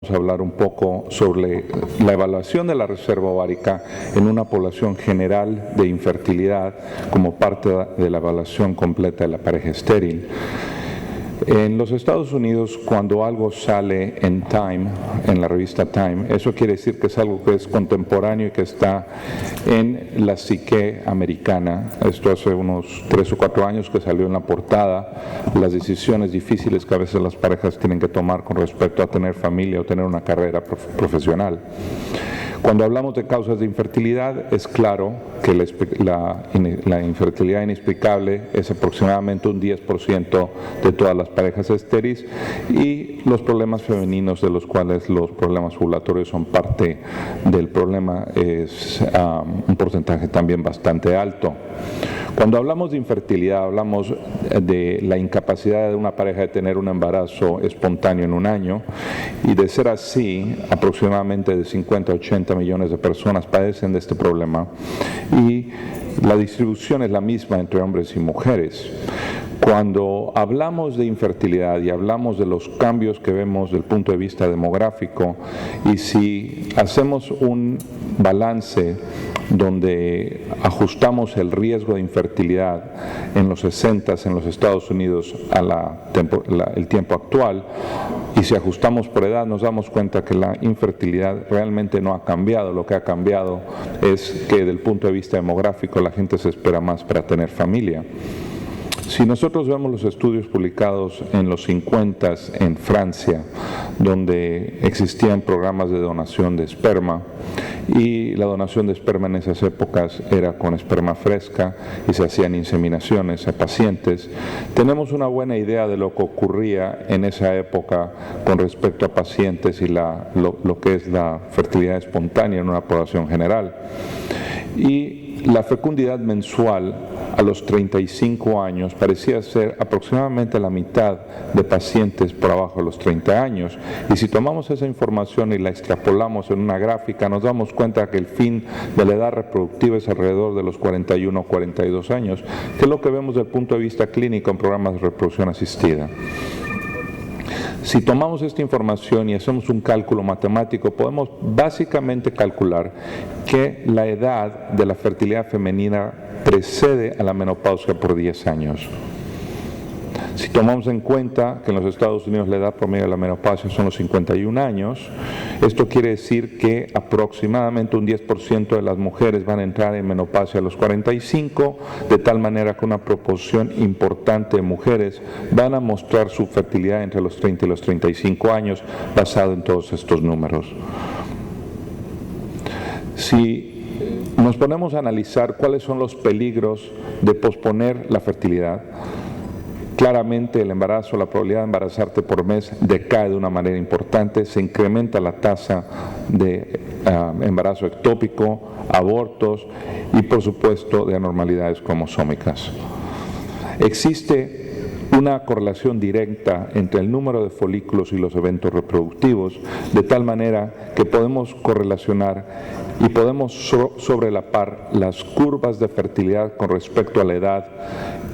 Vamos a hablar un poco sobre la evaluación de la reserva ovárica en una población general de infertilidad como parte de la evaluación completa de la pareja estéril. En los Estados Unidos, cuando algo sale en Time, en la revista Time, eso quiere decir que es algo que es contemporáneo y que está en la psique americana. Esto hace unos 3 o 4 años que salió en la portada, las decisiones difíciles que a veces las parejas tienen que tomar con respecto a tener familia o tener una carrera profesional. Cuando hablamos de causas de infertilidad, es claro que la infertilidad inexplicable es aproximadamente un 10% de todas las parejas estériles, y los problemas femeninos, de los cuales los problemas ovulatorios son parte del problema, es un porcentaje también bastante alto. Cuando hablamos de infertilidad, hablamos de la incapacidad de una pareja de tener un embarazo espontáneo en un año, y de ser así, aproximadamente de 50 a 80 millones de personas padecen de este problema, y la distribución es la misma entre hombres y mujeres. Cuando hablamos de infertilidad y hablamos de los cambios que vemos desde el punto de vista demográfico, y si hacemos un balance donde ajustamos el riesgo de infertilidad en los 60s en los Estados Unidos el tiempo actual, y si ajustamos por edad, nos damos cuenta que la infertilidad realmente no ha cambiado. Lo que ha cambiado es que desde el punto de vista demográfico la gente se espera más para tener familia. Si nosotros vemos los estudios publicados en los 50s en Francia, donde existían programas de donación de esperma, y la donación de esperma en esas épocas era con esperma fresca y se hacían inseminaciones a pacientes, tenemos una buena idea de lo que ocurría en esa época con respecto a pacientes y lo que es la fertilidad espontánea en una población general. Y la fecundidad mensual a los 35 años parecía ser aproximadamente la mitad de pacientes por abajo de los 30 años. Y si tomamos esa información y la extrapolamos en una gráfica, nos damos cuenta que el fin de la edad reproductiva es alrededor de los 41 o 42 años, que es lo que vemos desde el punto de vista clínico en programas de reproducción asistida. Si tomamos esta información y hacemos un cálculo matemático, podemos básicamente calcular que la edad de la fertilidad femenina precede a la menopausia por 10 años. Si tomamos en cuenta que en los Estados Unidos la edad promedio de la menopausia son los 51 años, esto quiere decir que aproximadamente un 10% de las mujeres van a entrar en menopausia a los 45, de tal manera que una proporción importante de mujeres van a mostrar su fertilidad entre los 30 y los 35 años, basado en todos estos números. Si nos ponemos a analizar cuáles son los peligros de posponer la fertilidad, claramente el embarazo, la probabilidad de embarazarte por mes decae de una manera importante, se incrementa la tasa de embarazo ectópico, abortos y por supuesto de anormalidades cromosómicas. Existe una correlación directa entre el número de folículos y los eventos reproductivos, de tal manera que podemos correlacionar y podemos sobrelapar las curvas de fertilidad con respecto a la edad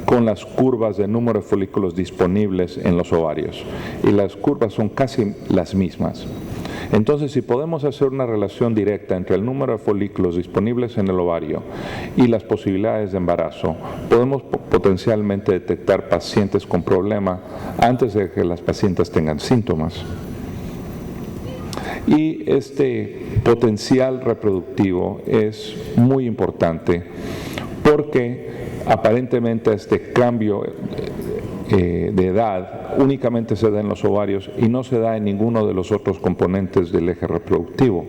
con las curvas de número de folículos disponibles en los ovarios, y las curvas son casi las mismas. Entonces, si podemos hacer una relación directa entre el número de folículos disponibles en el ovario y las posibilidades de embarazo, podemos potencialmente detectar pacientes con problema antes de que las pacientes tengan síntomas. Y este potencial reproductivo es muy importante porque aparentemente este cambio de edad únicamente se da en los ovarios y no se da en ninguno de los otros componentes del eje reproductivo.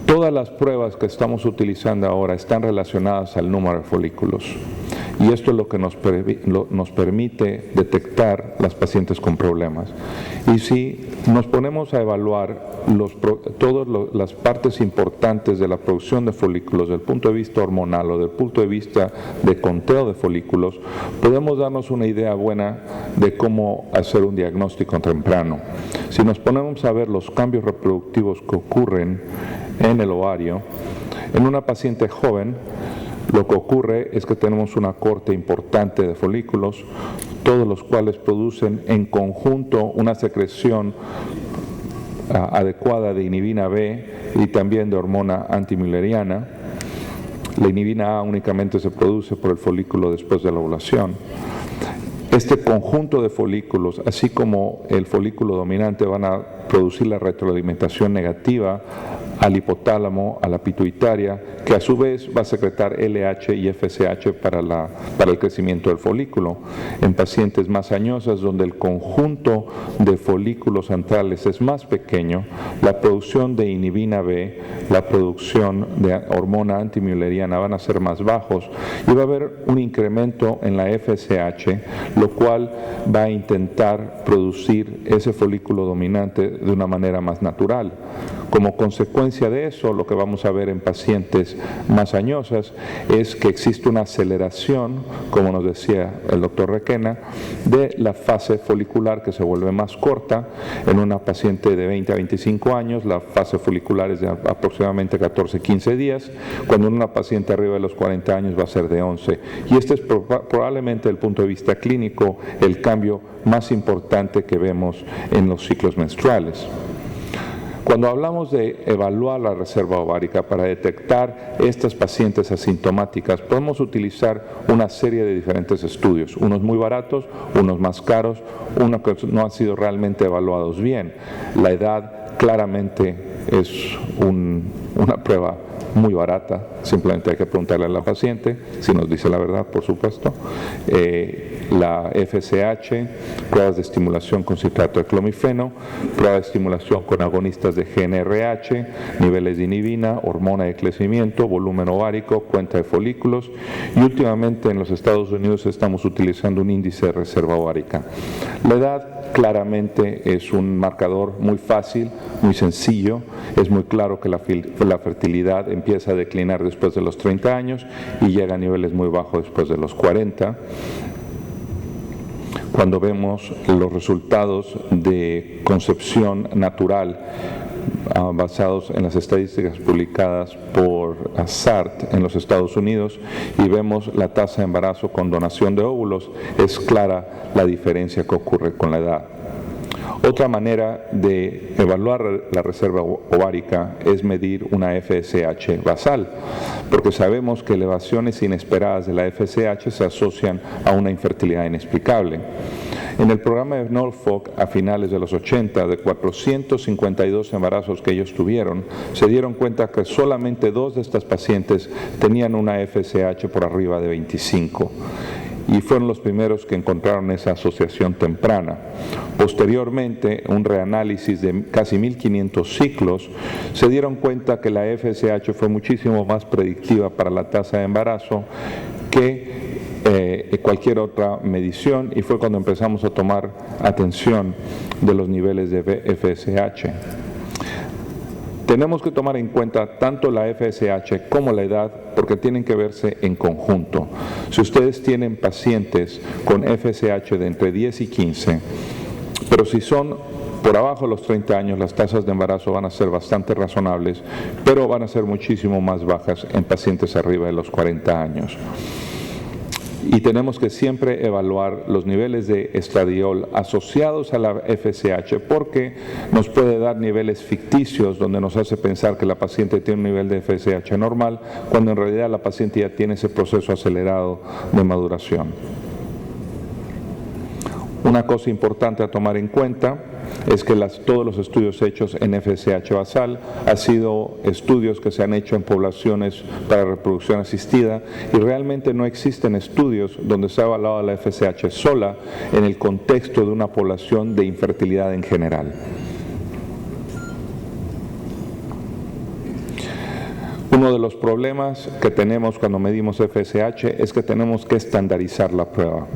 Todas las pruebas que estamos utilizando ahora están relacionadas al número de folículos, y esto es lo que nos permite detectar las pacientes con problemas. Y si nos ponemos a evaluar todas las partes importantes de la producción de folículos desde el punto de vista hormonal o desde el punto de vista de conteo de folículos, podemos darnos una idea buena de cómo hacer un diagnóstico temprano. Si nos ponemos a ver los cambios reproductivos que ocurren en el ovario, en una paciente joven, lo que ocurre es que tenemos una corte importante de folículos, todos los cuales producen en conjunto una secreción adecuada de inhibina B y también de hormona antimülleriana. La inhibina A únicamente se produce por el folículo después de la ovulación. Este conjunto de folículos, así como el folículo dominante, van a producir la retroalimentación negativa al hipotálamo, a la pituitaria, que a su vez va a secretar LH y FSH para el crecimiento del folículo. En pacientes más añosas, donde el conjunto de folículos antrales es más pequeño, la producción de inhibina B, la producción de hormona antimülleriana van a ser más bajos y va a haber un incremento en la FSH, lo cual va a intentar producir ese folículo dominante de una manera más natural. Como consecuencia de eso, lo que vamos a ver en pacientes más añosas es que existe una aceleración, como nos decía el doctor Requena, de la fase folicular que se vuelve más corta. En una paciente de 20 a 25 años, la fase folicular es de aproximadamente 14-15 días, cuando en una paciente arriba de los 40 años va a ser de 11. Y este es probablemente, desde el punto de vista clínico, el cambio más importante que vemos en los ciclos menstruales. Cuando hablamos de evaluar la reserva ovárica para detectar estas pacientes asintomáticas, podemos utilizar una serie de diferentes estudios, unos muy baratos, unos más caros, unos que no han sido realmente evaluados bien. La edad claramente es una prueba muy barata, simplemente hay que preguntarle a la paciente, si nos dice la verdad, por supuesto. La FSH, pruebas de estimulación con citrato de clomifeno, prueba de estimulación con agonistas de GnRH, niveles de inhibina, hormona de crecimiento, volumen ovárico, cuenta de folículos, y últimamente en los Estados Unidos estamos utilizando un índice de reserva ovárica. La edad claramente es un marcador muy fácil, muy sencillo. Es muy claro que la fertilidad empieza a declinar después de los 30 años y llega a niveles muy bajos después de los 40. Cuando vemos los resultados de concepción natural basados en las estadísticas publicadas por SART en los Estados Unidos y vemos la tasa de embarazo con donación de óvulos, es clara la diferencia que ocurre con la edad. Otra manera de evaluar la reserva ovárica es medir una FSH basal, porque sabemos que elevaciones inesperadas de la FSH se asocian a una infertilidad inexplicable. En el programa de Norfolk a finales de los 80, de 452 embarazos que ellos tuvieron, se dieron cuenta que solamente 2 de estas pacientes tenían una FSH por arriba de 25. Y fueron los primeros que encontraron esa asociación temprana. Posteriormente, un reanálisis de casi 1500 ciclos, se dieron cuenta que la FSH fue muchísimo más predictiva para la tasa de embarazo que cualquier otra medición, y fue cuando empezamos a tomar atención de los niveles de FSH. Tenemos que tomar en cuenta tanto la FSH como la edad porque tienen que verse en conjunto. Si ustedes tienen pacientes con FSH de entre 10 y 15, pero si son por abajo de los 30 años, las tasas de embarazo van a ser bastante razonables, pero van a ser muchísimo más bajas en pacientes arriba de los 40 años. Y tenemos que siempre evaluar los niveles de estradiol asociados a la FSH porque nos puede dar niveles ficticios donde nos hace pensar que la paciente tiene un nivel de FSH normal cuando en realidad la paciente ya tiene ese proceso acelerado de maduración. Una cosa importante a tomar en cuenta es que todos los estudios hechos en FSH basal han sido estudios que se han hecho en poblaciones para reproducción asistida y realmente no existen estudios donde se ha evaluado la FSH sola en el contexto de una población de infertilidad en general. Uno de los problemas que tenemos cuando medimos FSH es que tenemos que estandarizar la prueba.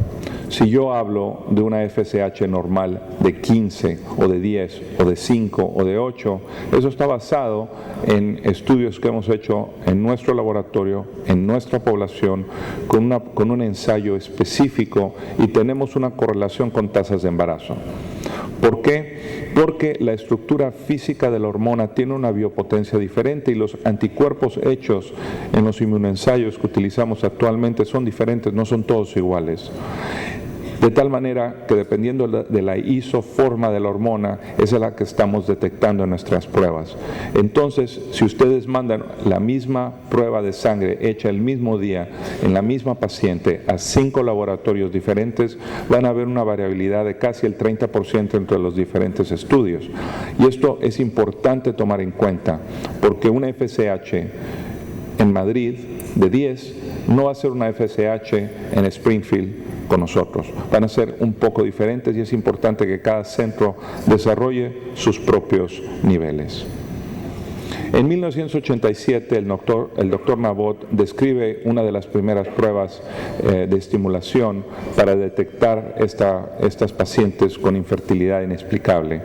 Si yo hablo de una FSH normal de 15 o de 10 o de 5 o de 8, eso está basado en estudios que hemos hecho en nuestro laboratorio, en nuestra población, con un ensayo específico y tenemos una correlación con tasas de embarazo. ¿Por qué? Porque la estructura física de la hormona tiene una biopotencia diferente y los anticuerpos hechos en los inmunoensayos que utilizamos actualmente son diferentes, no son todos iguales. de tal manera que dependiendo de la isoforma de la hormona, esa es la que estamos detectando en nuestras pruebas. Entonces, si ustedes mandan la misma prueba de sangre hecha el mismo día en la misma paciente a 5 laboratorios diferentes, van a ver una variabilidad de casi el 30% entre los diferentes estudios. Y esto es importante tomar en cuenta, porque una FSH en Madrid de 10 no va a ser una FSH en Springfield con nosotros. Van a ser un poco diferentes y es importante que cada centro desarrolle sus propios niveles. En 1987 el doctor Nabot describe una de las primeras pruebas de estimulación para detectar estas pacientes con infertilidad inexplicable.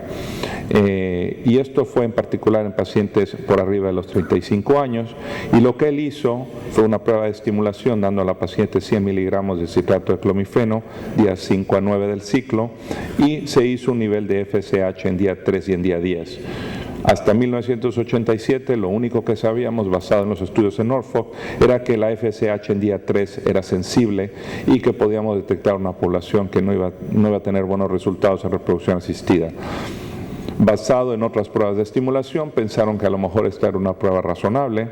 Y esto fue en particular en pacientes por arriba de los 35 años, y lo que él hizo fue una prueba de estimulación dando a la paciente 100 miligramos de citrato de clomifeno días 5 a 9 del ciclo, y se hizo un nivel de FSH en día 3 y en día 10. Hasta 1987 lo único que sabíamos, basado en los estudios en Norfolk, era que la FSH en día 3 era sensible y que podíamos detectar una población que no iba a tener buenos resultados en reproducción asistida. Basado en otras pruebas de estimulación, pensaron que a lo mejor esta era una prueba razonable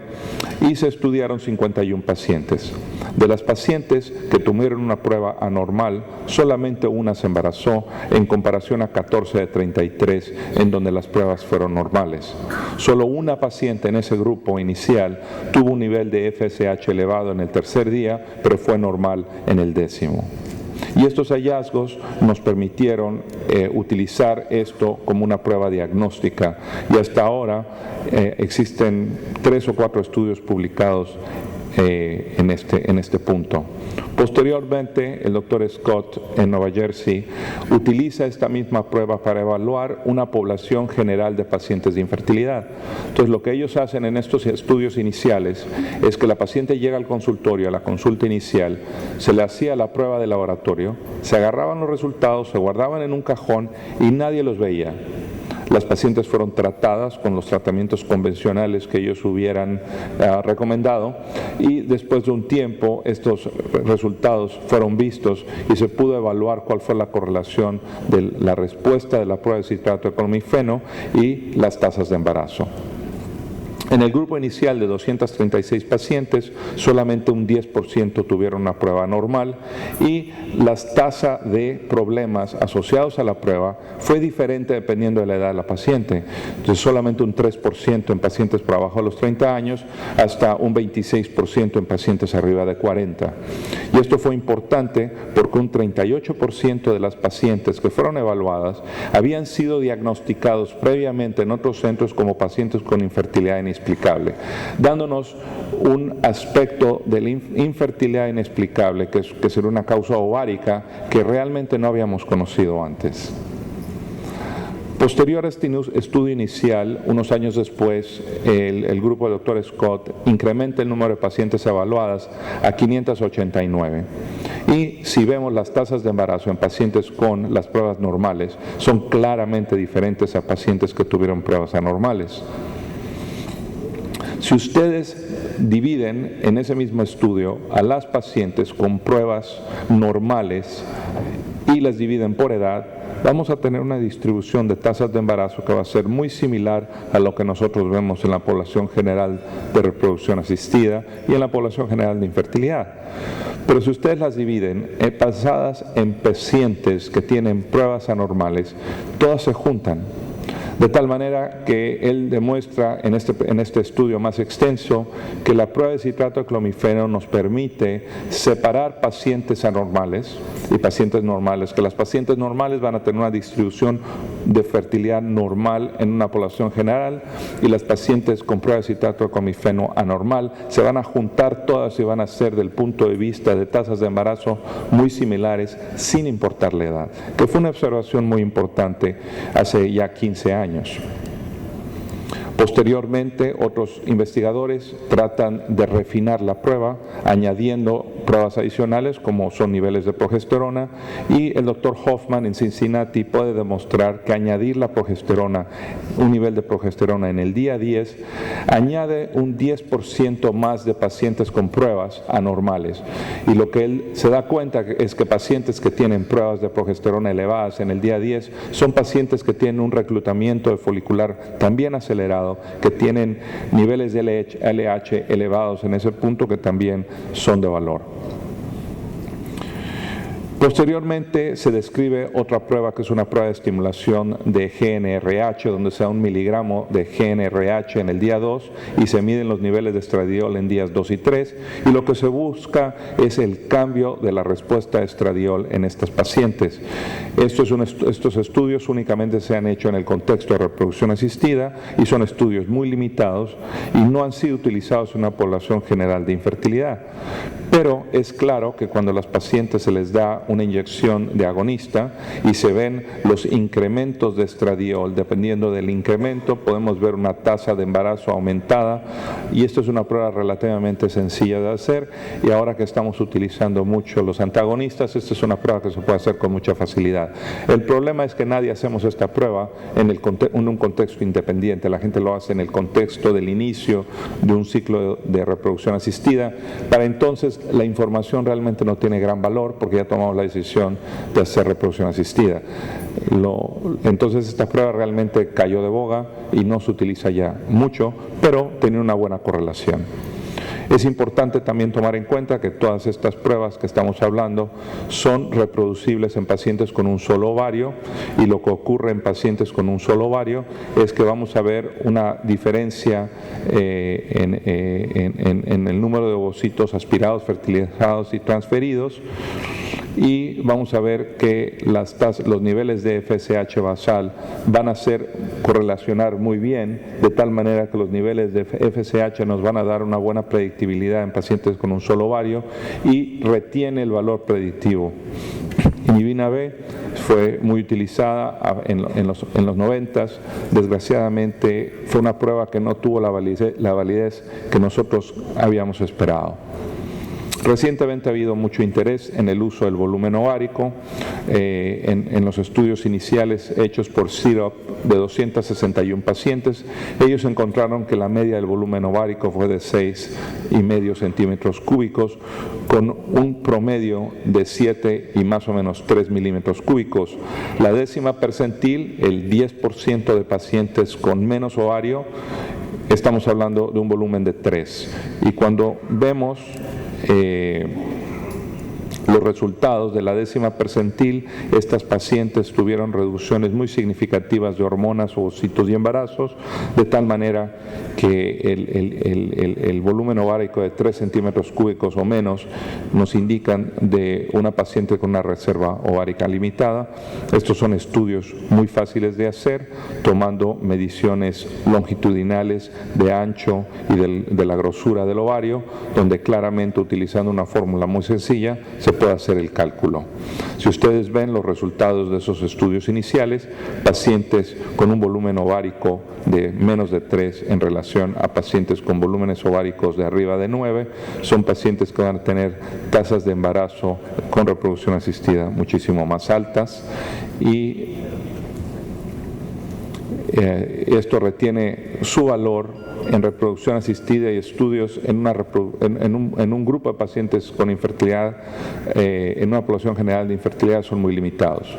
y se estudiaron 51 pacientes. De las pacientes que tuvieron una prueba anormal, solamente una se embarazó en comparación a 14 de 33 en donde las pruebas fueron normales. Solo una paciente en ese grupo inicial tuvo un nivel de FSH elevado en el tercer día, pero fue normal en el 10º. Y estos hallazgos nos permitieron utilizar esto como una prueba diagnóstica, y hasta ahora existen 3 o 4 estudios publicados en este punto. Posteriormente, el doctor Scott en Nueva Jersey utiliza esta misma prueba para evaluar una población general de pacientes de infertilidad. Entonces, lo que ellos hacen en estos estudios iniciales es que la paciente llega al consultorio, a la consulta inicial, se le hacía la prueba de laboratorio, se agarraban los resultados, se guardaban en un cajón y nadie los veía. Las pacientes fueron tratadas con los tratamientos convencionales que ellos hubieran recomendado, y después de un tiempo estos resultados fueron vistos y se pudo evaluar cuál fue la correlación de la respuesta de la prueba de citrato de clomifeno y las tasas de embarazo. En el grupo inicial de 236 pacientes, solamente un 10% tuvieron una prueba normal, y la tasa de problemas asociados a la prueba fue diferente dependiendo de la edad de la paciente. Entonces, solamente un 3% en pacientes por abajo de los 30 años, hasta un 26% en pacientes arriba de 40. Y esto fue importante porque un 38% de las pacientes que fueron evaluadas habían sido diagnosticados previamente en otros centros como pacientes con infertilidad inexplicable, dándonos un aspecto de la infertilidad inexplicable que será una causa ovárica que realmente no habíamos conocido antes. Posterior a este estudio inicial, unos años después, el grupo del Dr. Scott incrementa el número de pacientes evaluadas a 589. Y si vemos las tasas de embarazo en pacientes con las pruebas normales, son claramente diferentes a pacientes que tuvieron pruebas anormales. Si ustedes dividen en ese mismo estudio a las pacientes con pruebas normales y las dividen por edad, vamos a tener una distribución de tasas de embarazo que va a ser muy similar a lo que nosotros vemos en la población general de reproducción asistida y en la población general de infertilidad. Pero si ustedes las dividen basadas en pacientes que tienen pruebas anormales, todas se juntan. De tal manera que él demuestra en este estudio más extenso que la prueba de citrato de clomifeno nos permite separar pacientes anormales y pacientes normales, que las pacientes normales van a tener una distribución de fertilidad normal en una población general, y las pacientes con prueba de citrato de clomifeno anormal se van a juntar todas y van a ser, del punto de vista de tasas de embarazo, muy similares sin importar la edad, que fue una observación muy importante hace ya 15 años. Posteriormente, otros investigadores tratan de refinar la prueba, añadiendo pruebas adicionales como son niveles de progesterona, y el doctor Hoffman en Cincinnati puede demostrar que añadir la progesterona, un nivel de progesterona en el día 10, añade un 10% más de pacientes con pruebas anormales. Y lo que él se da cuenta es que pacientes que tienen pruebas de progesterona elevadas en el día 10 son pacientes que tienen un reclutamiento de folicular también acelerado, que tienen niveles de LH elevados en ese punto, que también son de valor. Posteriormente se describe otra prueba que es una prueba de estimulación de GnRH, donde se da 1 miligramo de GnRH en el día 2 y se miden los niveles de estradiol en días 2 y 3, y lo que se busca es el cambio de la respuesta a estradiol en estos pacientes. Estos estudios únicamente se han hecho en el contexto de reproducción asistida y son estudios muy limitados y no han sido utilizados en una población general de infertilidad. Pero es claro que cuando a las pacientes se les da una inyección de agonista y se ven los incrementos de estradiol, dependiendo del incremento podemos ver una tasa de embarazo aumentada, y esto es una prueba relativamente sencilla de hacer, y ahora que estamos utilizando mucho los antagonistas, esta es una prueba que se puede hacer con mucha facilidad. El problema es que nadie hacemos esta prueba en un contexto independiente, la gente lo hace en el contexto del inicio de un ciclo de reproducción asistida. Para entonces la información realmente no tiene gran valor porque ya tomamos la decisión de hacer reproducción asistida. Entonces esta prueba realmente cayó de boga y no se utiliza ya mucho, pero tiene una buena correlación. Es importante también tomar en cuenta que todas estas pruebas que estamos hablando son reproducibles en pacientes con un solo ovario, y lo que ocurre en pacientes con un solo ovario es que vamos a ver una diferencia en el número de ovocitos aspirados, fertilizados y transferidos, y vamos a ver que los niveles de FSH basal van a correlacionar muy bien, de tal manera que los niveles de FSH nos van a dar una buena predictibilidad en pacientes con un solo ovario y retiene el valor predictivo. Inhibina B fue muy utilizada en los 90s, desgraciadamente fue una prueba que no tuvo la validez que nosotros habíamos esperado. Recientemente ha habido mucho interés en el uso del volumen ovárico. En los estudios iniciales hechos por CIROP de 261 pacientes, ellos encontraron que la media del volumen ovárico fue de 6,5 centímetros cúbicos, con un promedio de 7 y más o menos 3 milímetros cúbicos. La décima percentil, el 10% de pacientes con menos ovario, estamos hablando de un volumen de 3. Y cuando vemos los resultados de la décima percentil, estas pacientes tuvieron reducciones muy significativas de hormonas, ovocitos y embarazos, de tal manera que el volumen ovárico de 3 centímetros cúbicos o menos nos indican de una paciente con una reserva ovárica limitada. Estos son estudios muy fáciles de hacer, tomando mediciones longitudinales de ancho y de la grosura del ovario, donde claramente, utilizando una fórmula muy sencilla, se puede hacer el cálculo. Si ustedes ven los resultados de esos estudios iniciales, pacientes con un volumen ovárico de menos de 3 en relación a pacientes con volúmenes ováricos de arriba de 9, son pacientes que van a tener tasas de embarazo con reproducción asistida muchísimo más altas, y esto retiene su valor en reproducción asistida, y estudios en un grupo de pacientes con infertilidad, en una población general de infertilidad, son muy limitados.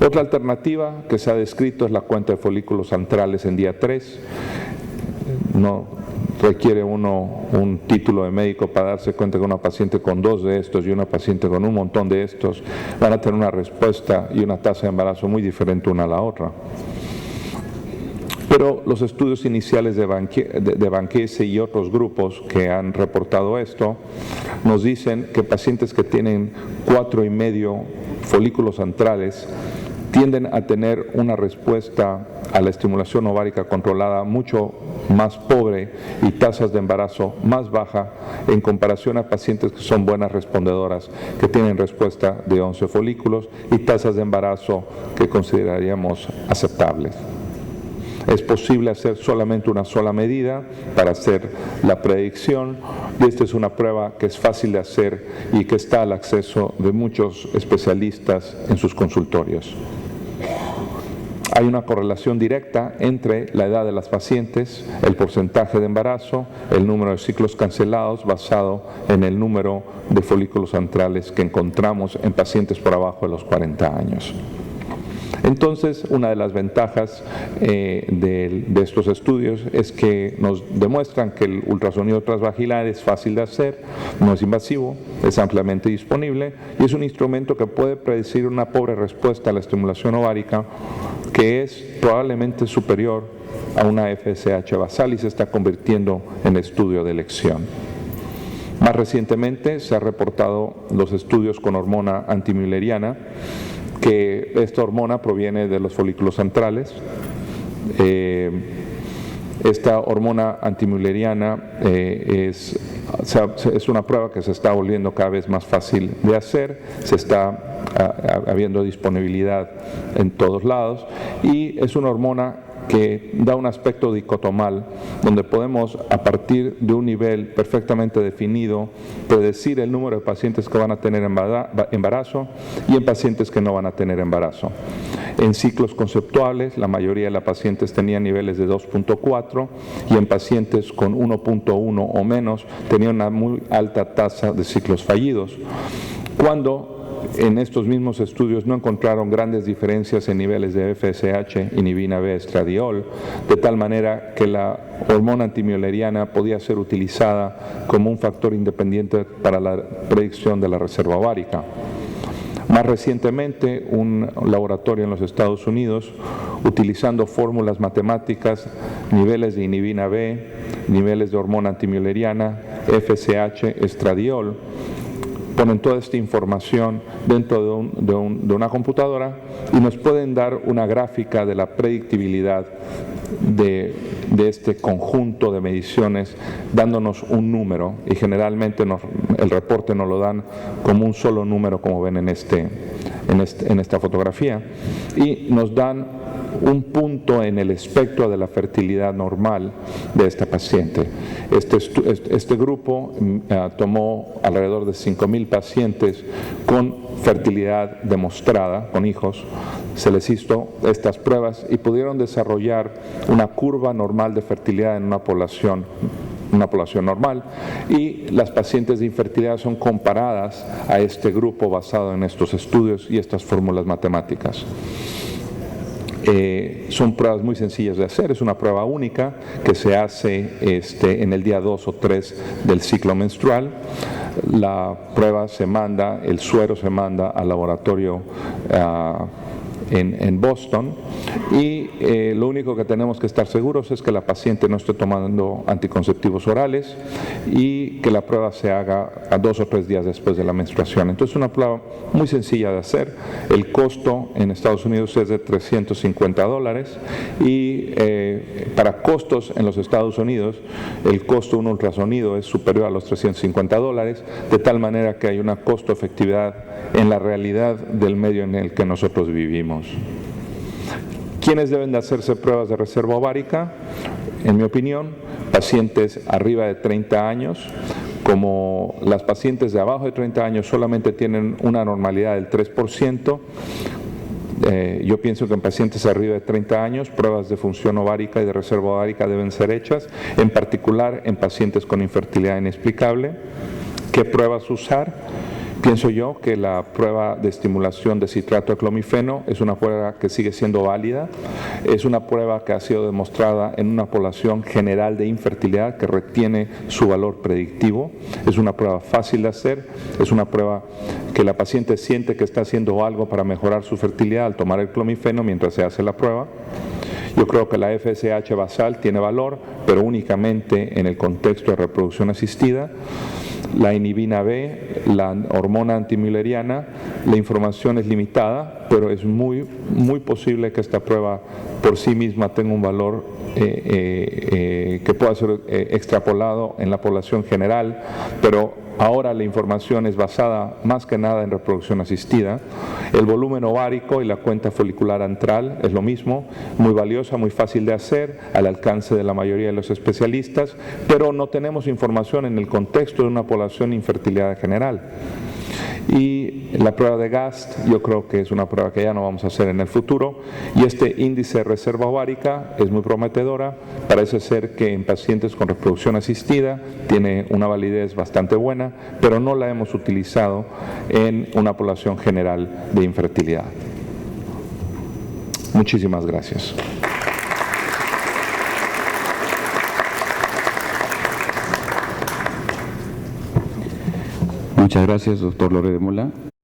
Otra alternativa que se ha descrito es la cuenta de folículos antrales en día 3. No requiere uno un título de médico para darse cuenta que una paciente con 2 de estos y una paciente con un montón de estos van a tener una respuesta y una tasa de embarazo muy diferente una a la otra. Pero los estudios iniciales de Banquese y otros grupos que han reportado esto nos dicen que pacientes que tienen 4,5 folículos antrales tienden a tener una respuesta a la estimulación ovárica controlada mucho más pobre y tasas de embarazo más baja en comparación a pacientes que son buenas respondedoras, que tienen respuesta de 11 folículos y tasas de embarazo que consideraríamos aceptables. Es posible hacer solamente una sola medida para hacer la predicción, y esta es una prueba que es fácil de hacer y que está al acceso de muchos especialistas en sus consultorios. Hay una correlación directa entre la edad de las pacientes, el porcentaje de embarazo, el número de ciclos cancelados basado en el número de folículos antrales que encontramos en pacientes por abajo de los 40 años. Entonces, una de las ventajas de estos estudios es que nos demuestran que el ultrasonido transvaginal es fácil de hacer, no es invasivo, es ampliamente disponible y es un instrumento que puede predecir una pobre respuesta a la estimulación ovárica que es probablemente superior a una FSH basal y se está convirtiendo en estudio de elección. Más recientemente se han reportado los estudios con hormona antimülleriana, que esta hormona proviene de los folículos antrales. Esta hormona antimülleriana es una prueba que se está volviendo cada vez más fácil de hacer, se está habiendo disponibilidad en todos lados y es una hormona que da un aspecto dicotomal donde podemos, a partir de un nivel perfectamente definido, predecir el número de pacientes que van a tener embarazo y en pacientes que no van a tener embarazo. En ciclos conceptuales, la mayoría de las pacientes tenían niveles de 2.4 y en pacientes con 1.1 o menos tenían una muy alta tasa de ciclos fallidos. Cuando en estos mismos estudios no encontraron grandes diferencias en niveles de FSH, inhibina B, estradiol, de tal manera que la hormona antimülleriana podía ser utilizada como un factor independiente para la predicción de la reserva ovárica. Más recientemente, un laboratorio en los Estados Unidos, utilizando fórmulas matemáticas, niveles de inhibina B, niveles de hormona antimülleriana, FSH, estradiol, ponen toda esta información dentro de una computadora y nos pueden dar una gráfica de la predictibilidad de este conjunto de mediciones, dándonos un número, y generalmente el reporte nos lo dan como un solo número, como ven en esta fotografía, y nos dan un punto en el espectro de la fertilidad normal de esta paciente. Este grupo tomó alrededor de 5,000 pacientes con fertilidad demostrada, con hijos, se les hizo estas pruebas y pudieron desarrollar una curva normal de fertilidad en una población normal, y las pacientes de infertilidad son comparadas a este grupo basado en estos estudios y estas fórmulas matemáticas. Son pruebas muy sencillas de hacer, es una prueba única que se hace en el día 2 o 3 del ciclo menstrual. La prueba se manda, el suero se manda al laboratorio en Boston, y lo único que tenemos que estar seguros es que la paciente no esté tomando anticonceptivos orales y que la prueba se haga a 2 o 3 días después de la menstruación. Entonces es una prueba muy sencilla de hacer. El costo en Estados Unidos es de $350 y para costos en los Estados Unidos el costo de un ultrasonido es superior a los $350, de tal manera que hay una costo-efectividad en la realidad del medio en el que nosotros vivimos. ¿Quiénes deben de hacerse pruebas de reserva ovárica? En mi opinión, pacientes arriba de 30 años. Como las pacientes de abajo de 30 años solamente tienen una normalidad del 3%, yo pienso que en pacientes arriba de 30 años pruebas de función ovárica y de reserva ovárica deben ser hechas, en particular en pacientes con infertilidad inexplicable. ¿Qué pruebas usar? Pienso yo que la prueba de estimulación de citrato de clomifeno es una prueba que sigue siendo válida, es una prueba que ha sido demostrada en una población general de infertilidad que retiene su valor predictivo, es una prueba fácil de hacer, es una prueba que la paciente siente que está haciendo algo para mejorar su fertilidad al tomar el clomifeno mientras se hace la prueba. Yo creo que la FSH basal tiene valor, pero únicamente en el contexto de reproducción asistida. La inhibina B, la hormona antimülleriana, la información es limitada, pero es muy posible que esta prueba por sí misma tenga un valor que pueda ser extrapolado en la población general, pero Ahora la información es basada más que nada en reproducción asistida. El volumen ovárico y la cuenta folicular antral es lo mismo, muy valiosa, muy fácil de hacer, al alcance de la mayoría de los especialistas, pero no tenemos información en el contexto de una población de infertilidad general. Y la prueba de GAST, yo creo que es una prueba que ya no vamos a hacer en el futuro, y este índice de reserva ovárica es muy prometedora. Parece ser que en pacientes con reproducción asistida tiene una validez bastante buena, pero no la hemos utilizado en una población general de infertilidad. Muchísimas gracias. Muchas gracias, doctor Loret de Mola.